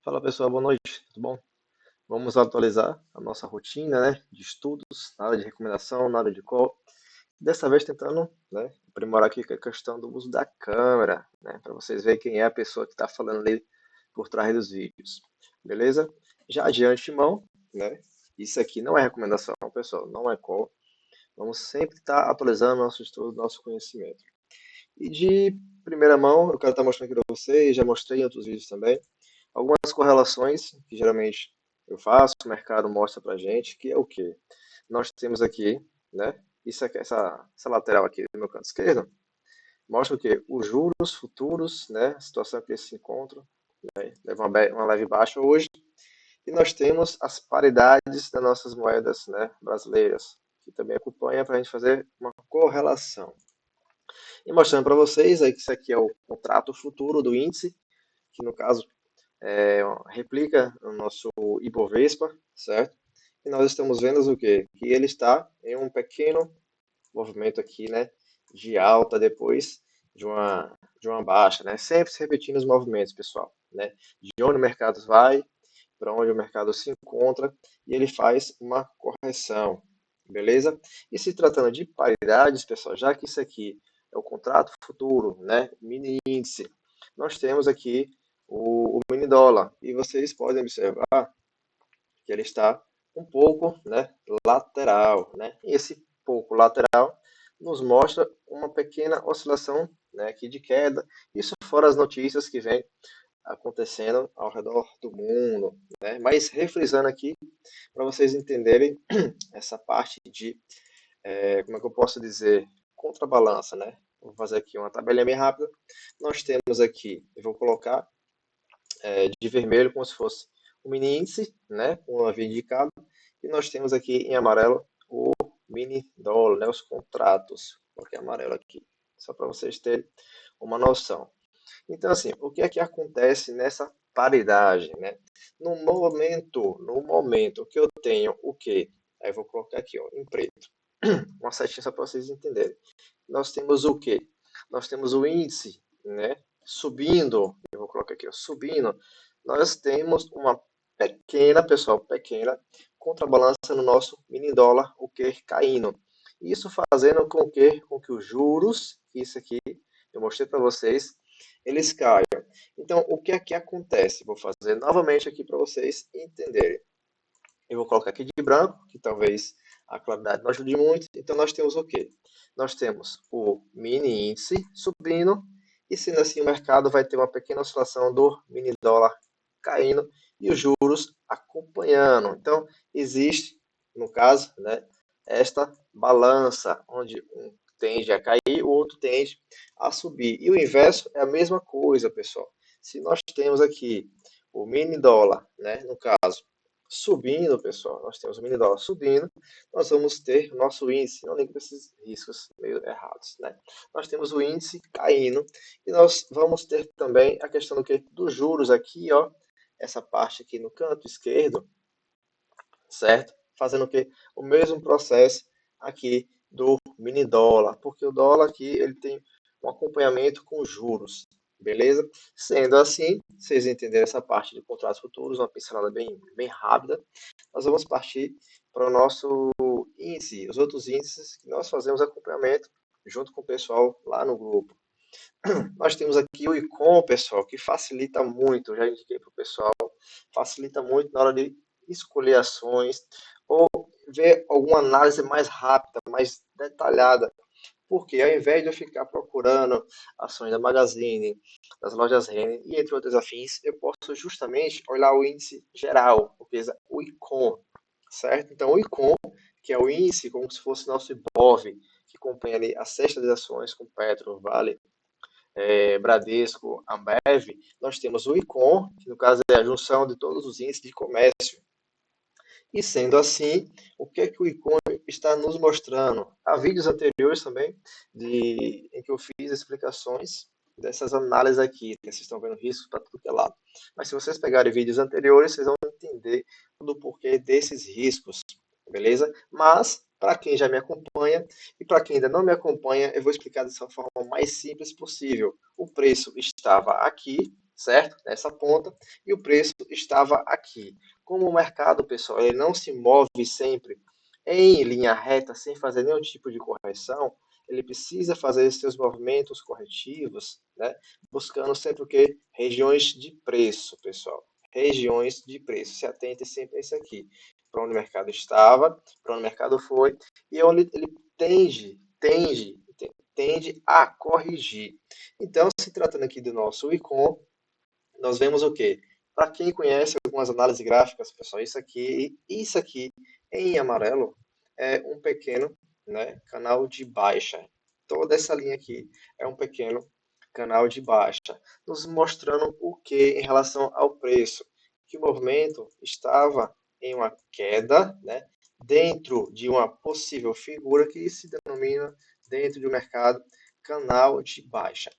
Fala pessoal, boa noite, tudo bom? Vamos atualizar a nossa rotina, né, de estudos, nada de recomendação, nada de call. Dessa vez tentando, né, aprimorar aqui a questão do uso da câmera, né, para vocês verem quem é a pessoa que está falando ali por trás dos vídeos, beleza? Já de antemão, né, isso aqui não é recomendação, pessoal, não é call. Vamos sempre estar atualizando nosso estudo, nosso conhecimento. E de primeira mão, eu quero estar mostrando aqui para vocês, já mostrei em outros vídeos também, algumas correlações que geralmente eu faço, o mercado mostra para gente, que é o que? Nós temos aqui, né? Isso aqui, essa lateral aqui do meu canto esquerdo, mostra o que? Os juros futuros, né? A situação que eles se encontram, né? Leva uma leve baixa hoje. E nós temos as paridades das nossas moedas, né? Brasileiras, que também acompanha para a gente fazer uma correlação. E mostrando para vocês aí que isso aqui é o contrato futuro do índice, que no caso replica o nosso Ibovespa, certo? E nós estamos vendo o quê? Que ele está em um pequeno movimento aqui, né, de alta depois de uma baixa, né? Sempre se repetindo os movimentos, pessoal, né? De onde o mercado vai, para onde o mercado se encontra, e ele faz uma correção, beleza? E se tratando de paridades, pessoal, já que isso aqui é o contrato futuro, né, mini índice, nós temos aqui o mini dólar, e vocês podem observar que ele está um pouco, né, lateral, né? E esse pouco lateral nos mostra uma pequena oscilação, né, aqui de queda. Isso fora as notícias que vêm acontecendo ao redor do mundo, né? Mas refrisando aqui para vocês entenderem essa parte de, como é que eu posso dizer, contrabalança, né? Vou fazer aqui uma tabelinha bem rápida. Nós temos aqui, eu vou colocar de vermelho como se fosse o mini índice, né, como havia indicado, e nós temos aqui em amarelo o mini dólar, né, os contratos, coloquei amarelo aqui, só para vocês terem uma noção. Então, assim, o que é que acontece nessa paridade, né? No momento que eu tenho o quê? Aí eu vou colocar aqui, ó, em preto, uma setinha só para vocês entenderem. Nós temos o quê? Nós temos o índice, né? Subindo, eu vou colocar aqui, ó, subindo, nós temos uma pequena, pessoal, pequena contrabalança no nosso mini dólar, o que caindo. Isso fazendo com que os juros, isso aqui eu mostrei para vocês, eles caiam. Então, o que é que acontece? Vou fazer novamente aqui para vocês entenderem. Eu vou colocar aqui de branco, que talvez a claridade não ajude muito. Então, nós temos o quê? Nós temos o mini índice subindo, e sendo assim, o mercado vai ter uma pequena oscilação do mini dólar caindo e os juros acompanhando. Então, existe, no caso, né, esta balança, onde um tende a cair, o outro tende a subir. E o inverso é a mesma coisa, pessoal. Se nós temos aqui o mini dólar, né, no caso, subindo, pessoal, nós temos o mini dólar subindo, nós vamos ter o nosso índice, não ligue para esses riscos meio errados, né? Nós temos o índice caindo e nós vamos ter também a questão do que? Dos juros aqui, ó, essa parte aqui no canto esquerdo, certo? Fazendo o que? O mesmo processo aqui do mini dólar, porque o dólar aqui ele tem um acompanhamento com juros, beleza? Sendo assim, vocês entenderam essa parte de contratos futuros, uma pincelada bem rápida, nós vamos partir para o nosso índice, os outros índices que nós fazemos acompanhamento junto com o pessoal lá no grupo. Nós temos aqui o ICOM, pessoal, que facilita muito, já indiquei para o pessoal, facilita muito na hora de escolher ações ou ver alguma análise mais rápida, mais detalhada. Porque ao invés de eu ficar procurando ações da Magazine, das lojas Renner e entre outras afins, eu posso justamente olhar o índice geral, o ICOM, certo? Então, o ICOM, que é o índice como se fosse nosso IBOV, que acompanha ali a cesta de ações com Petro, Vale, Bradesco, Ambev, nós temos o ICOM, que no caso é a junção de todos os índices de comércio. E sendo assim, o que é que o ICOM está nos mostrando? Há vídeos anteriores também em que eu fiz explicações dessas análises aqui, que vocês estão vendo riscos para tudo que é lado. Mas se vocês pegarem vídeos anteriores, vocês vão entender do porquê desses riscos, beleza? Mas, para quem já me acompanha e para quem ainda não me acompanha, eu vou explicar dessa forma mais simples possível. O preço estava aqui, certo? Nessa ponta, e o preço estava aqui. Como o mercado, pessoal, ele não se move sempre em linha reta, sem fazer nenhum tipo de correção, ele precisa fazer seus movimentos corretivos, né? Buscando sempre o quê? Regiões de preço, pessoal. Regiões de preço. Se atente sempre a isso aqui. Para onde o mercado estava, para onde o mercado foi, e onde ele tende a corrigir. Então, se tratando aqui do nosso ICOM, nós vemos o quê? Para quem conhece algumas análises gráficas, pessoal, isso aqui em amarelo é um pequeno, né, canal de baixa. Toda essa linha aqui é um pequeno canal de baixa, nos mostrando o que em relação ao preço, que o movimento estava em uma queda, né, dentro de uma possível figura que se denomina dentro do mercado canal de baixa.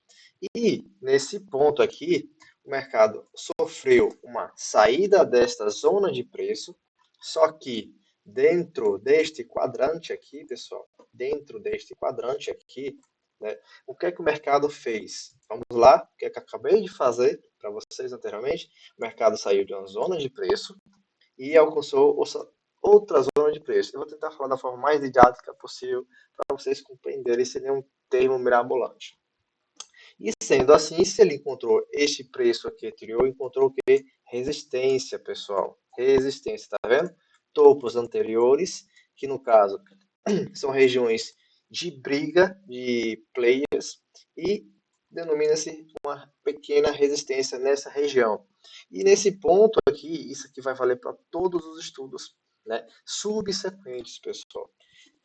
E nesse ponto aqui, o mercado sofreu uma saída desta zona de preço, só que dentro deste quadrante aqui, pessoal, dentro deste quadrante aqui, né, o que é que o mercado fez? Vamos lá, o que é que eu acabei de fazer para vocês anteriormente? O mercado saiu de uma zona de preço e alcançou outra zona de preço. Eu vou tentar falar da forma mais didática possível para vocês compreenderem sem nenhum termo mirabolante. E sendo assim, se ele encontrou este preço aqui anterior, encontrou o que? Resistência, pessoal. Resistência, tá vendo? Topos anteriores, que no caso são regiões de briga de players e denomina-se uma pequena resistência nessa região. E nesse ponto aqui, isso aqui vai valer para todos os estudos, né, subsequentes, pessoal.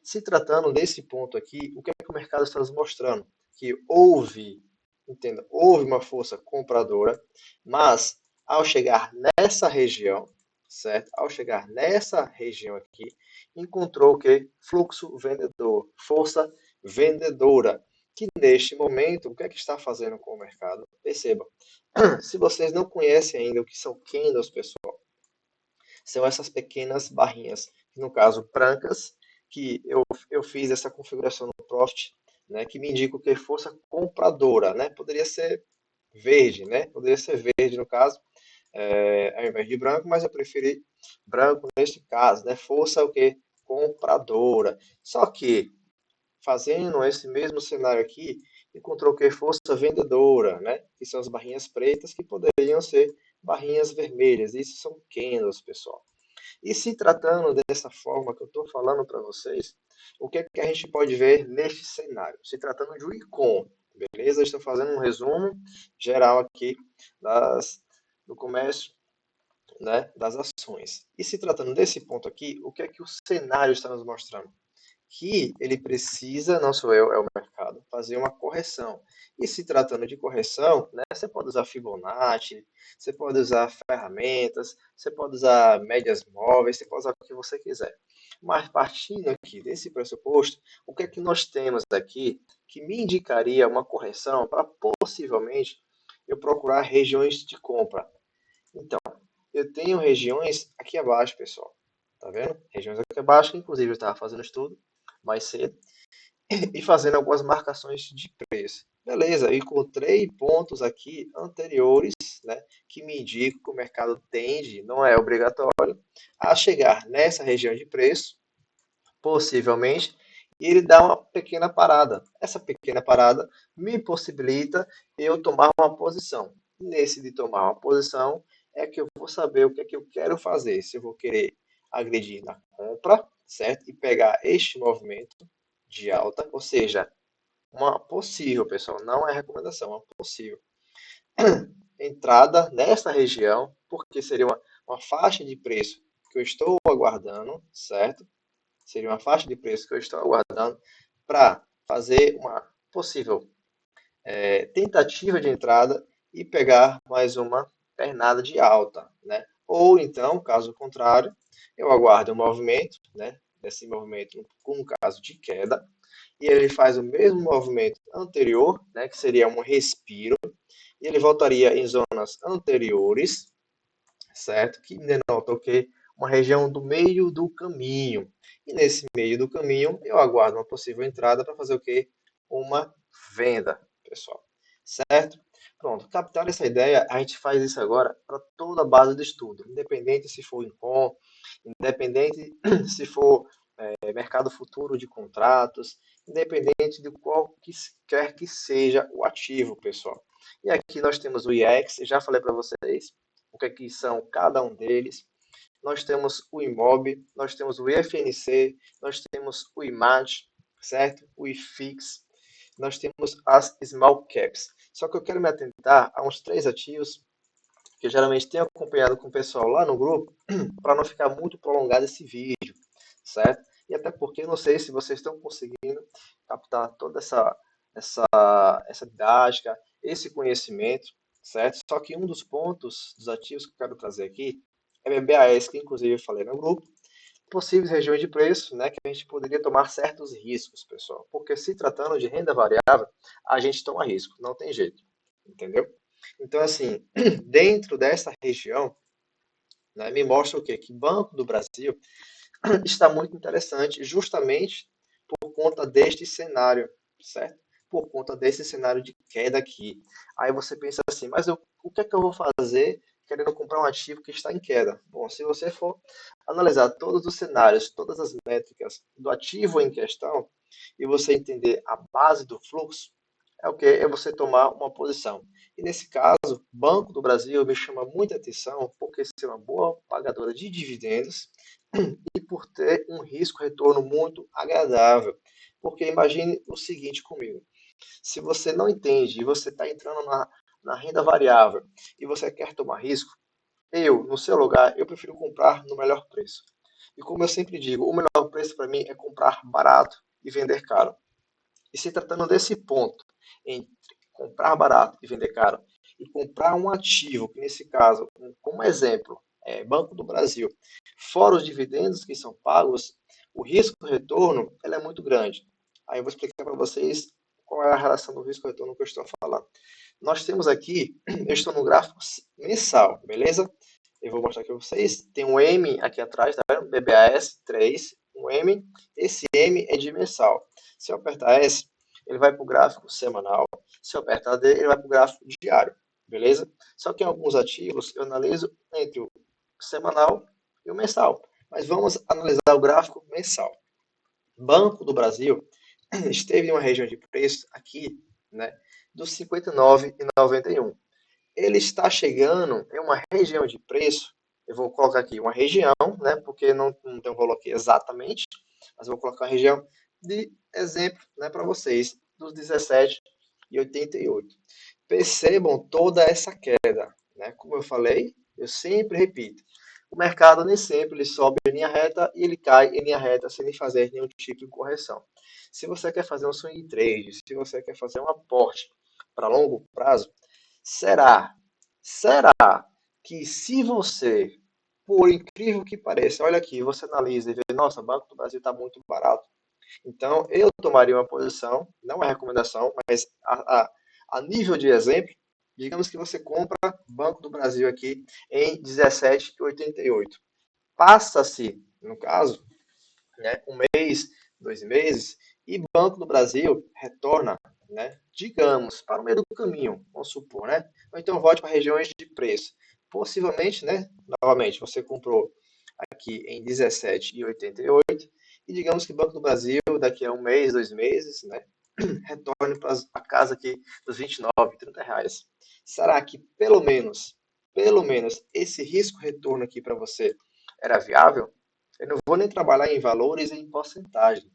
Se tratando desse ponto aqui, o que é que o mercado está nos mostrando? Que houve, entenda, houve uma força compradora, mas ao chegar nessa região, certo? Ao chegar nessa região aqui, encontrou o que? Fluxo vendedor, força vendedora. Que neste momento, o que é que está fazendo com o mercado? Perceba, se vocês não conhecem ainda o que são candles, pessoal, são essas pequenas barrinhas, no caso brancas, que eu fiz essa configuração no Profit, né, que me indica o que força compradora, né? Poderia ser verde, né? Poderia ser verde no caso, ao invés de branco, mas eu preferi branco neste caso, né? Força o que? Compradora. Só que fazendo esse mesmo cenário aqui, encontrou que força vendedora, né? Que são as barrinhas pretas que poderiam ser barrinhas vermelhas. Isso são candles, pessoal. E se tratando dessa forma que eu estou falando para vocês, o que é que a gente pode ver neste cenário? Se tratando de um ICOM, beleza? Estou fazendo um resumo geral aqui do comércio, né, das ações. E se tratando desse ponto aqui, o que é que o cenário está nos mostrando? Que ele precisa, não sou eu, é o mercado, fazer uma correção. E se tratando de correção, né, você pode usar Fibonacci, você pode usar ferramentas, você pode usar médias móveis, você pode usar o que você quiser. Mas partindo aqui desse pressuposto, o que é que nós temos aqui que me indicaria uma correção para possivelmente eu procurar regiões de compra? Então, eu tenho regiões aqui abaixo, pessoal. Tá vendo? Regiões aqui abaixo, que inclusive eu estava fazendo estudo mais cedo e fazendo algumas marcações de preço. Beleza, eu encontrei pontos aqui anteriores, né, que me indicam que o mercado tende, não é obrigatório, a chegar nessa região de preço, possivelmente, e ele dá uma pequena parada. Essa pequena parada me possibilita eu tomar uma posição. Nesse de tomar uma posição é que eu vou saber o que é que eu quero fazer. Se eu vou querer agredir na compra, certo? E pegar este movimento de alta, ou seja, uma possível, pessoal, não é recomendação, é uma possível entrada nessa região, porque seria uma faixa de preço que eu estou aguardando, certo? Seria uma faixa de preço que eu estou aguardando para fazer uma possível tentativa de entrada e pegar mais uma pernada de alta, né? Ou então, caso contrário, eu aguardo um movimento, né? Desse movimento com um caso de queda, e ele faz o mesmo movimento anterior, né? Que seria um respiro, e ele voltaria em zonas anteriores, certo? Que denota o quê? Uma região do meio do caminho. E nesse meio do caminho, eu aguardo uma possível entrada para fazer o quê? Uma venda, pessoal. Certo? Pronto, captar essa ideia, a gente faz isso agora para toda a base de estudo, independente se for Incom, independente se for mercado futuro de contratos, independente de qual que quer que seja o ativo, pessoal. E aqui nós temos o IEX, já falei para vocês o que, é que são cada um deles. Nós temos o IMOB, nós temos o IFNC, nós temos o IMAG, certo? O IFIX, nós temos as Small Caps. Só que eu quero me atentar a uns três ativos que eu geralmente tenho acompanhado com o pessoal lá no grupo, para não ficar muito prolongado esse vídeo, certo? E até porque eu não sei se vocês estão conseguindo captar toda essa didática, esse conhecimento, certo? Só que um dos pontos dos ativos que eu quero trazer aqui é BBAS, que inclusive eu falei no grupo, possíveis regiões de preço, né, que a gente poderia tomar certos riscos, pessoal. Porque se tratando de renda variável, a gente toma risco, não tem jeito, entendeu? Então, assim, dentro dessa região, né, me mostra o quê? Que Banco do Brasil está muito interessante, justamente por conta deste cenário, certo? Por conta desse cenário de queda aqui. Aí você pensa assim, mas o que é que eu vou fazer querendo comprar um ativo que está em queda? Bom, se você for analisar todos os cenários, todas as métricas do ativo em questão, e você entender a base do fluxo, é o que? É você tomar uma posição. E nesse caso, Banco do Brasil me chama muita atenção porque ser uma boa pagadora de dividendos e por ter um risco-retorno muito agradável. Porque imagine o seguinte comigo: se você não entende e você está entrando na renda variável e você quer tomar risco, eu, no seu lugar, eu prefiro comprar no melhor preço. E como eu sempre digo, o melhor preço para mim é comprar barato e vender caro. E se tratando desse ponto, entre comprar barato e vender caro, e comprar um ativo, que nesse caso, como exemplo, é Banco do Brasil, fora os dividendos que são pagos, o risco-retorno é muito grande. Aí eu vou explicar para vocês qual é a relação do risco-retorno que eu estou falando. Nós temos aqui, eu estou no gráfico mensal, beleza? Eu vou mostrar aqui para vocês. Tem um M aqui atrás, tá vendo? BBAS 3, um M. Esse M é de mensal. Se eu apertar S, ele vai para o gráfico semanal. Se eu apertar D, ele vai para o gráfico diário. Beleza? Só que em alguns ativos eu analiso entre o semanal e o mensal. Mas vamos analisar o gráfico mensal. Banco do Brasil esteve em uma região de preço aqui, né, dos 59,91. Ele está chegando em uma região de preço, eu vou colocar aqui uma região, né, porque não tem um valor aqui exatamente, mas eu vou colocar uma região de exemplo, né, para vocês, dos 17,88. Percebam toda essa queda, né? Como eu falei, eu sempre repito, o mercado nem sempre ele sobe em linha reta e ele cai em linha reta sem fazer nenhum tipo de correção. Se você quer fazer um swing trade, se você quer fazer um aporte para longo prazo, será, será que se você, por incrível que pareça, olha aqui, você analisa e vê, nossa, o Banco do Brasil está muito barato. Então, eu tomaria uma posição, não é recomendação, mas a nível de exemplo, digamos que você compra Banco do Brasil aqui em 17,88. Passa-se, no caso, né, um mês, 2 meses, e Banco do Brasil retorna, né, digamos, para o meio do caminho, vamos supor, né? Ou então volte para regiões de preço. Possivelmente, né, novamente, você comprou aqui em 17,88 e digamos que Banco do Brasil, daqui a um mês, 2 meses, né, retorne para a casa aqui dos 29, 30 reais. Será que pelo menos, esse risco-retorno aqui para você era viável? Eu não vou nem trabalhar em valores e em porcentagem,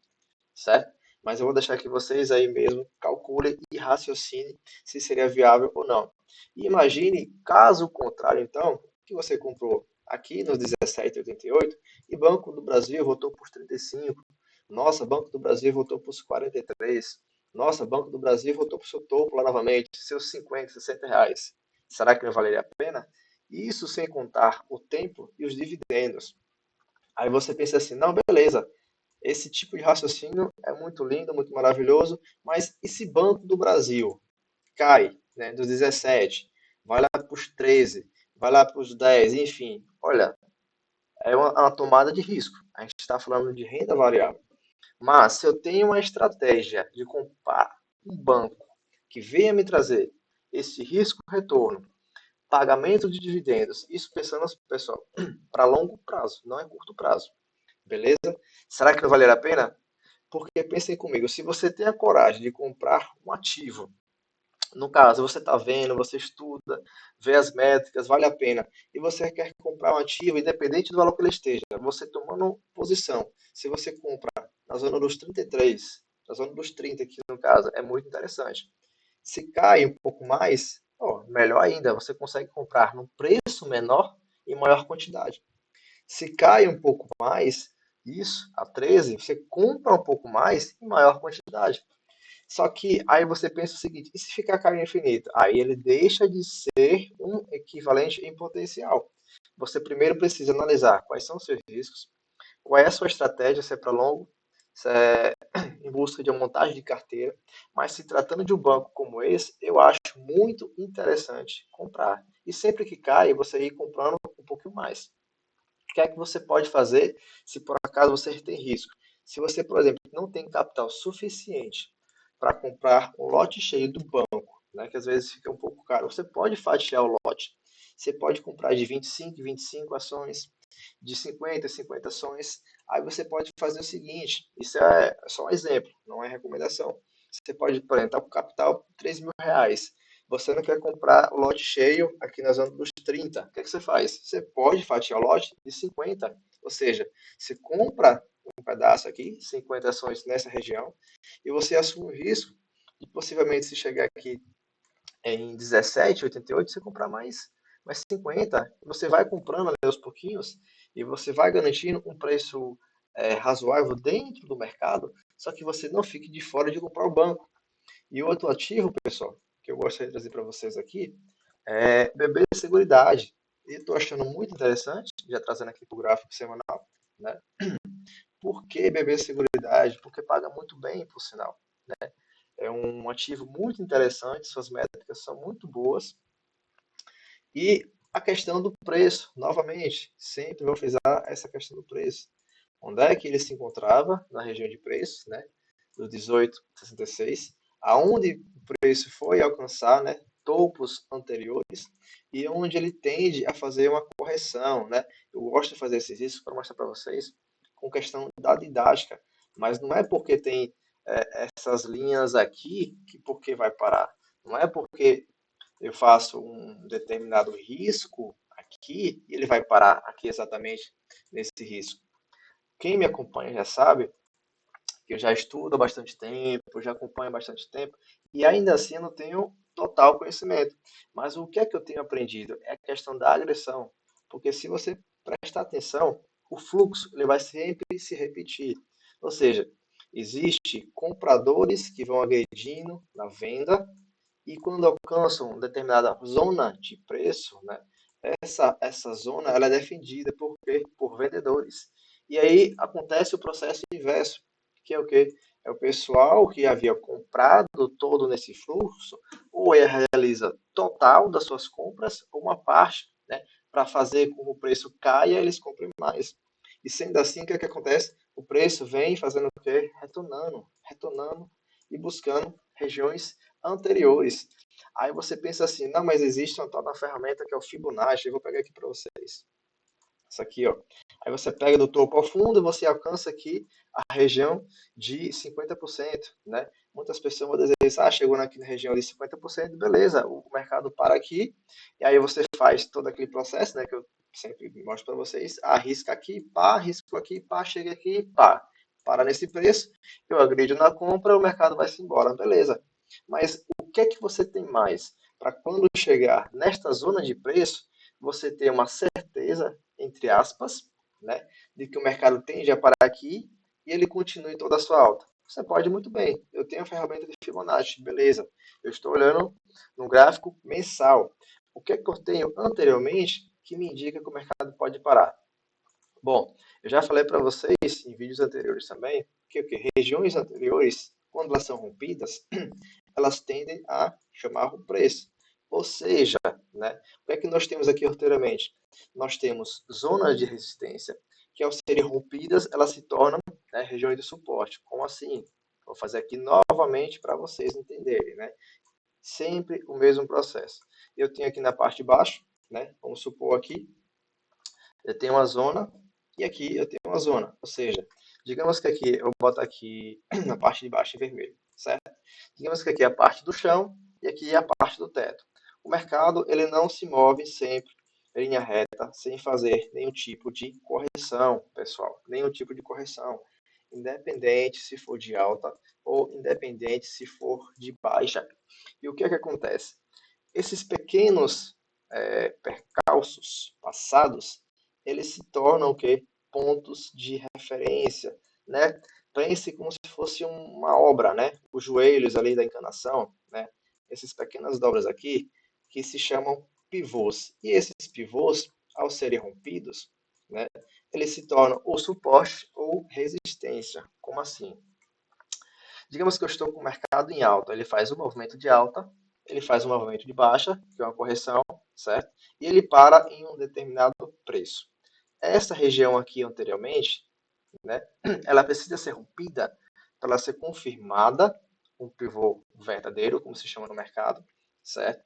certo? Mas eu vou deixar que vocês aí mesmo calculem e raciocinem se seria viável ou não. E imagine, caso contrário, então, que você comprou aqui nos 17,88 e Banco do Brasil voltou por 35. Nossa, Banco do Brasil voltou por 43. Nossa, Banco do Brasil voltou para o seu topo lá novamente, seus 50, 60 reais. Será que não valeria a pena? Isso sem contar o tempo e os dividendos. Aí você pensa assim, não, beleza, esse tipo de raciocínio é muito lindo, muito maravilhoso, mas e se Banco do Brasil cai, né, dos 17, vai lá para os 13, vai lá para os 10, enfim, olha, é uma tomada de risco. A gente está falando de renda variável. Mas se eu tenho uma estratégia de comprar um banco que venha me trazer esse risco-retorno, pagamento de dividendos, isso pensando, pessoal, para longo prazo, não é curto prazo, beleza? Será que não valeria a pena? Porque pensem comigo, se você tem a coragem de comprar um ativo, no caso, você está vendo, você estuda, vê as métricas, vale a pena, e você quer comprar um ativo, independente do valor que ele esteja, você tomando posição, se você compra na zona dos 33, na zona dos 30 aqui no caso, é muito interessante. Se cai um pouco mais, ó, melhor ainda, você consegue comprar num preço menor e maior quantidade. Se cai um pouco mais, isso, a 13, você compra um pouco mais em maior quantidade. Só que aí você pensa o seguinte, e se ficar caindo infinito? Aí ele deixa de ser um equivalente em potencial. Você primeiro precisa analisar quais são os seus riscos, qual é a sua estratégia, se é para longo, se é em busca de uma montagem de carteira. Mas se tratando de um banco como esse, eu acho muito interessante comprar. E sempre que cai, você ir comprando um pouquinho mais. O que é que você pode fazer se por acaso você tem risco? Se você, por exemplo, não tem capital suficiente para comprar um lote cheio do banco, né, que às vezes fica um pouco caro, você pode fatiar o lote. Você pode comprar de 25 em 25 ações, de 50 em 50 ações. Aí você pode fazer o seguinte, isso é só um exemplo, não é recomendação. Você pode, por exemplo, estar com capital R$ 3.000. Você não quer comprar o lote cheio aqui na zona dos 30. O que é que você faz? Você pode fatiar o lote de 50. Ou seja, você compra um pedaço aqui, 50 ações nessa região, e você assume o risco de possivelmente se chegar aqui em 17,88, você comprar mais 50. Você vai comprando ali aos pouquinhos e você vai garantindo um preço razoável dentro do mercado, só que você não fique de fora de comprar o banco. E outro ativo, pessoal, que eu gostaria de trazer para vocês aqui, é BB Seguridade. E estou achando muito interessante, já trazendo aqui para o gráfico semanal, né? Por que BB Seguridade? Porque paga muito bem, por sinal. É um ativo muito interessante, suas métricas são muito boas. E a questão do preço, novamente, sempre vou frisar essa questão do preço. Onde é que ele se encontrava na região de preço, né? Do 18,66, aonde o preço foi alcançar, né? Topos anteriores e onde ele tende a fazer uma correção, né? Eu gosto de fazer esses riscos para mostrar para vocês com questão da didática, mas não é porque tem essas linhas aqui que porque vai parar. Não é porque eu faço um determinado risco aqui e ele vai parar aqui exatamente nesse risco. Quem me acompanha já sabe que eu já estudo há bastante tempo, já acompanho há bastante tempo, e ainda assim eu não tenho total conhecimento. Mas o que é que eu tenho aprendido? É a questão da agressão. Porque se você prestar atenção, o fluxo ele vai sempre se repetir. Ou seja, existe compradores que vão agredindo na venda e quando alcançam determinada zona de preço, né, essa zona ela é defendida por vendedores. E aí acontece o processo inverso, que é o quê? É o pessoal que havia comprado todo nesse fluxo, ou realiza total das suas compras, ou uma parte, né, para fazer com que o preço caia, eles comprem mais. E sendo assim, o que é que acontece? O preço vem fazendo o quê? Retornando e buscando regiões anteriores. Aí você pensa assim, não, mas existe uma tal da ferramenta que é o Fibonacci, eu vou pegar aqui para vocês. Isso aqui, ó. Aí você pega do topo ao fundo e você alcança aqui a região de 50%, né? Muitas pessoas vão dizer, chegou aqui na região de 50%, beleza, o mercado para aqui, e aí você faz todo aquele processo, né, que eu sempre mostro para vocês, arrisca aqui, pá, chega aqui, pá, para nesse preço, eu agrido na compra, o mercado vai se embora, beleza. Mas o que é que você tem mais? Para quando chegar nesta zona de preço, você ter uma certeza, entre aspas, né, de que o mercado tende a parar aqui e ele continue toda a sua alta. Você pode muito bem. Eu tenho a ferramenta de Fibonacci, beleza. Eu estou olhando no gráfico mensal. O que é que eu tenho anteriormente que me indica que o mercado pode parar? Bom, eu já falei para vocês em vídeos anteriores também que regiões anteriores, quando elas são rompidas, elas tendem a chamar o preço. Ou seja, né, o que é que nós temos aqui anteriormente? Nós temos zonas de resistência que, ao serem rompidas, elas se tornam, né, regiões de suporte. Como assim? Vou fazer aqui novamente para vocês entenderem. Né? Sempre o mesmo processo. Eu tenho aqui na parte de baixo, né? Vamos supor aqui, eu tenho uma zona e aqui eu tenho uma zona. Ou seja, digamos que aqui eu vou botar aqui na parte de baixo em vermelho, certo? Digamos que aqui é a parte do chão e aqui é a parte do teto. O mercado ele não se move sempre em linha reta, sem fazer nenhum tipo de correção, pessoal. Nenhum tipo de correção. Independente se for de alta ou independente se for de baixa. E o que é que acontece? Esses pequenos percalços passados, eles se tornam o quê? Pontos de referência, né? Pense como se fosse uma obra, né? Os joelhos ali da encanação, né? Essas pequenas dobras aqui, que se chamam pivôs. E esses pivôs, ao serem rompidos, né? Eles se tornam ou suporte ou resistência. Como assim? Digamos que eu estou com o mercado em alta, ele faz um movimento de alta, ele faz um movimento de baixa, que é uma correção, certo? E ele para em um determinado preço. Essa região aqui anteriormente, né, ela precisa ser rompida para ela ser confirmada, um pivô verdadeiro, como se chama no mercado, certo?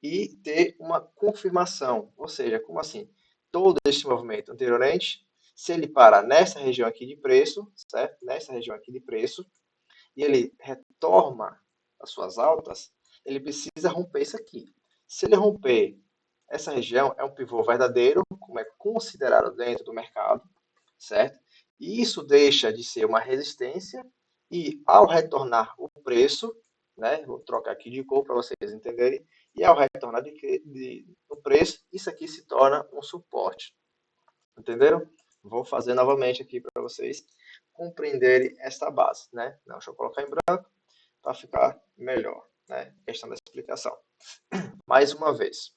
E ter uma confirmação, ou seja, como assim? Todo este movimento anteriormente, se ele para nessa região aqui de preço, certo? Nessa região aqui de preço, e ele retorna as suas altas, ele precisa romper isso aqui. Se ele romper essa região, é um pivô verdadeiro, como é considerado dentro do mercado, certo? E isso deixa de ser uma resistência e ao retornar o preço, né, vou trocar aqui de cor para vocês entenderem, e ao retornar o preço, isso aqui se torna um suporte. Entenderam? Vou fazer novamente aqui para vocês compreenderem esta base, né? Não, deixa eu colocar em branco para ficar melhor, né? Questão da explicação. Mais uma vez,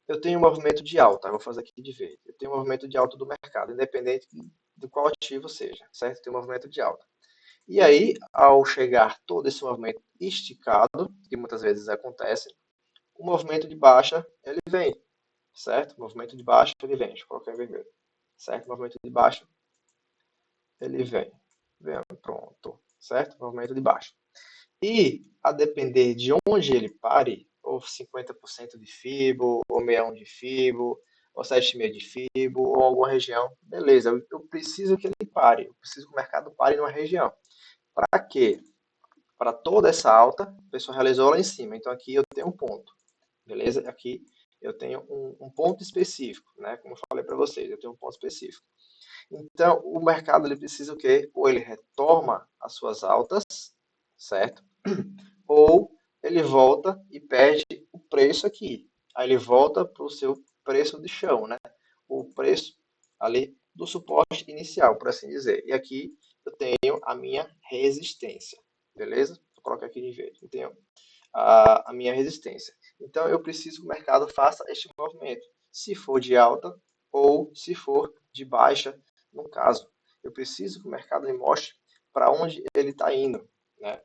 eu tenho um movimento de alta, vou fazer aqui de verde. Eu tenho um movimento de alta do mercado, independente de qual ativo seja, certo? Tem um movimento de alta. E aí, ao chegar todo esse movimento esticado, que muitas vezes acontece, o movimento de baixa, ele vem, certo? O movimento de baixa, ele vem. Deixa eu colocar em vermelho. Certo? O movimento de baixa, ele vem. Vem, pronto. Certo? Movimento de baixa. E, a depender de onde ele pare, ou 50% de FIBO, ou 61 de FIBO, ou 7,5 de FIBO, ou alguma região, beleza, eu preciso que ele pare, eu preciso que o mercado pare numa região. Para quê? Para toda essa alta, a pessoa realizou lá em cima, então aqui eu tenho um ponto, beleza? Aqui eu tenho um ponto específico, né? Como eu falei para vocês, eu tenho um ponto específico. Então, o mercado ele precisa o quê? Ou ele retoma as suas altas, certo? Ou ele volta e perde o preço aqui. Aí ele volta para o seu preço de chão, né? O preço ali do suporte inicial, por assim dizer. E aqui eu tenho a minha resistência, beleza? Vou colocar aqui de verde. Eu tenho a minha resistência. Então eu preciso que o mercado faça este movimento, se for de alta ou se for de baixa, no caso. Eu preciso que o mercado me mostre para onde ele está indo, né?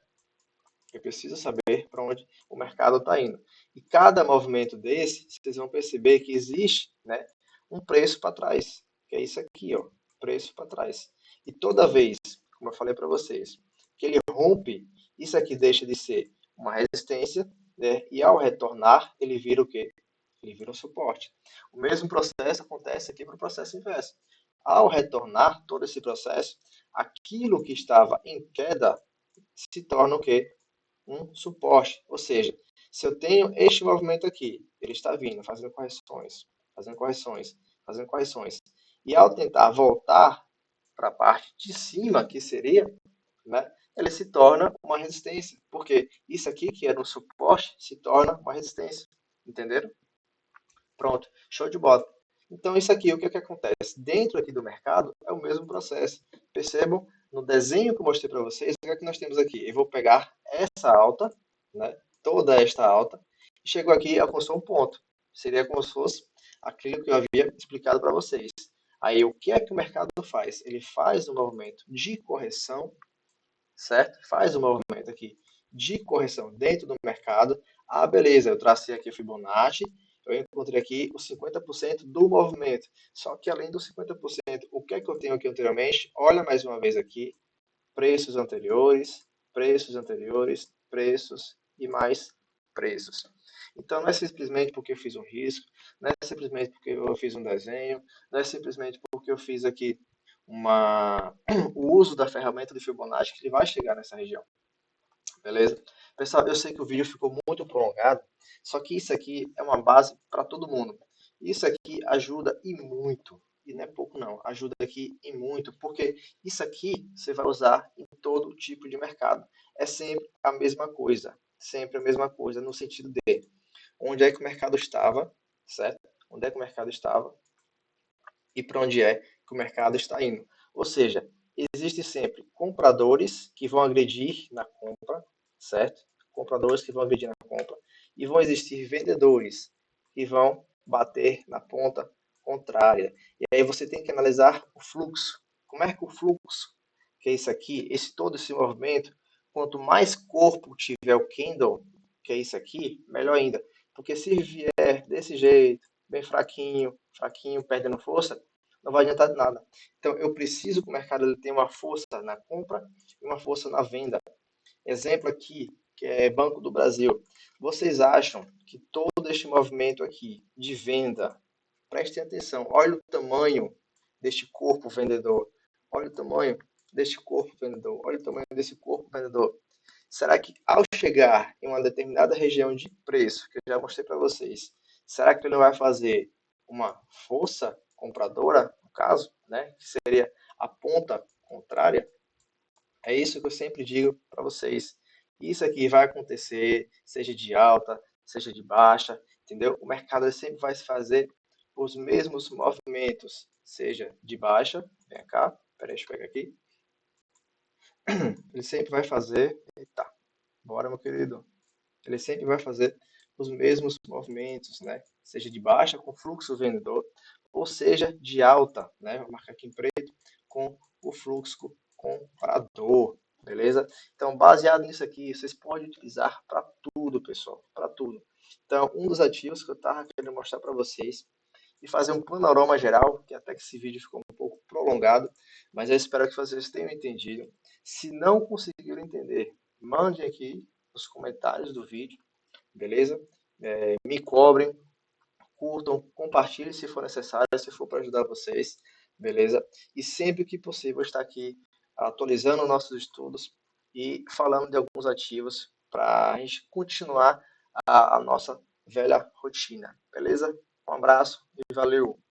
Eu preciso saber para onde o mercado está indo. E cada movimento desse, vocês vão perceber que existe, né, um preço para trás, que é isso aqui, ó, preço para trás. E toda vez, como eu falei para vocês, que ele rompe, isso aqui deixa de ser uma resistência, né, e ao retornar, ele vira o quê? Ele vira um suporte. O mesmo processo acontece aqui para o processo inverso. Ao retornar todo esse processo, aquilo que estava em queda se torna o quê? Um suporte. Ou seja, se eu tenho este movimento aqui, ele está vindo, fazendo correções, fazendo correções, fazendo correções, e ao tentar voltar para a parte de cima, que seria, né, ele se torna uma resistência, porque isso aqui, que era um suporte, se torna uma resistência. Entenderam? Pronto, show de bola. Então, isso aqui, o que é que acontece? Dentro aqui do mercado, é o mesmo processo. Percebam, no desenho que eu mostrei para vocês, o que é que nós temos aqui? Eu vou pegar essa alta, né, toda esta alta, e chegou aqui e alcançou um ponto. Seria como se fosse aquilo que eu havia explicado para vocês. Aí, o que é que o mercado faz? Ele faz um movimento de correção, certo? Faz um movimento aqui de correção dentro do mercado. Ah, beleza, eu tracei aqui o Fibonacci, eu encontrei aqui os 50% do movimento. Só que além dos 50%, o que é que eu tenho aqui anteriormente? Olha mais uma vez aqui, preços anteriores, preços anteriores, preços e mais preços. Então, não é simplesmente porque eu fiz um risco, não é simplesmente porque eu fiz um desenho, não é simplesmente porque eu fiz aqui o uso da ferramenta de Fibonacci que ele vai chegar nessa região, beleza? Pessoal, eu sei que o vídeo ficou muito prolongado, só que isso aqui é uma base para todo mundo. Isso aqui ajuda e muito, e não é pouco não, ajuda aqui e muito, porque isso aqui você vai usar em todo tipo de mercado. É sempre a mesma coisa, no sentido de onde é que o mercado estava, certo? Onde é que o mercado estava e para onde é que o mercado está indo. Ou seja, existe sempre compradores que vão agredir na compra, certo? Compradores que vão agredir na compra e vão existir vendedores que vão bater na ponta contrária. E aí você tem que analisar o fluxo. Como é que o fluxo, que é isso aqui, todo esse movimento, quanto mais corpo tiver o candle, que é isso aqui, melhor ainda. Porque se vier desse jeito, bem fraquinho, fraquinho, perdendo força, não vai adiantar de nada. Então, eu preciso que o mercado tenha uma força na compra e uma força na venda. Exemplo aqui, que é Banco do Brasil. Vocês acham que todo este movimento aqui de venda, prestem atenção, olha o tamanho deste corpo vendedor, olha o tamanho deste corpo vendedor, olha o tamanho desse corpo vendedor. Será que ao chegar em uma determinada região de preço, que eu já mostrei para vocês, será que ele não vai fazer uma força compradora, no caso, né, que seria a ponta contrária? É isso que eu sempre digo para vocês. Isso aqui vai acontecer, seja de alta, seja de baixa, entendeu? O mercado sempre vai fazer os mesmos movimentos, seja de baixa, vem cá, peraí, deixa eu pegar aqui. Ele sempre vai fazer, eita, bora meu querido, ele sempre vai fazer os mesmos movimentos, né? Seja de baixa com fluxo vendedor, ou seja de alta, né? Vou marcar aqui em preto, com o fluxo comprador, beleza? Então, baseado nisso aqui, vocês podem utilizar para tudo, pessoal, para tudo. Então, um dos ativos que eu estava querendo mostrar para vocês e fazer um panorama geral, que até que esse vídeo ficou um pouco prolongado, mas eu espero que vocês tenham entendido. Se não conseguiram entender, mandem aqui nos comentários do vídeo, beleza? Me cobrem, curtam, compartilhem se for necessário, se for para ajudar vocês, beleza? E sempre que possível estar aqui atualizando nossos estudos e falando de alguns ativos para a gente continuar a nossa velha rotina, beleza? Um abraço e valeu!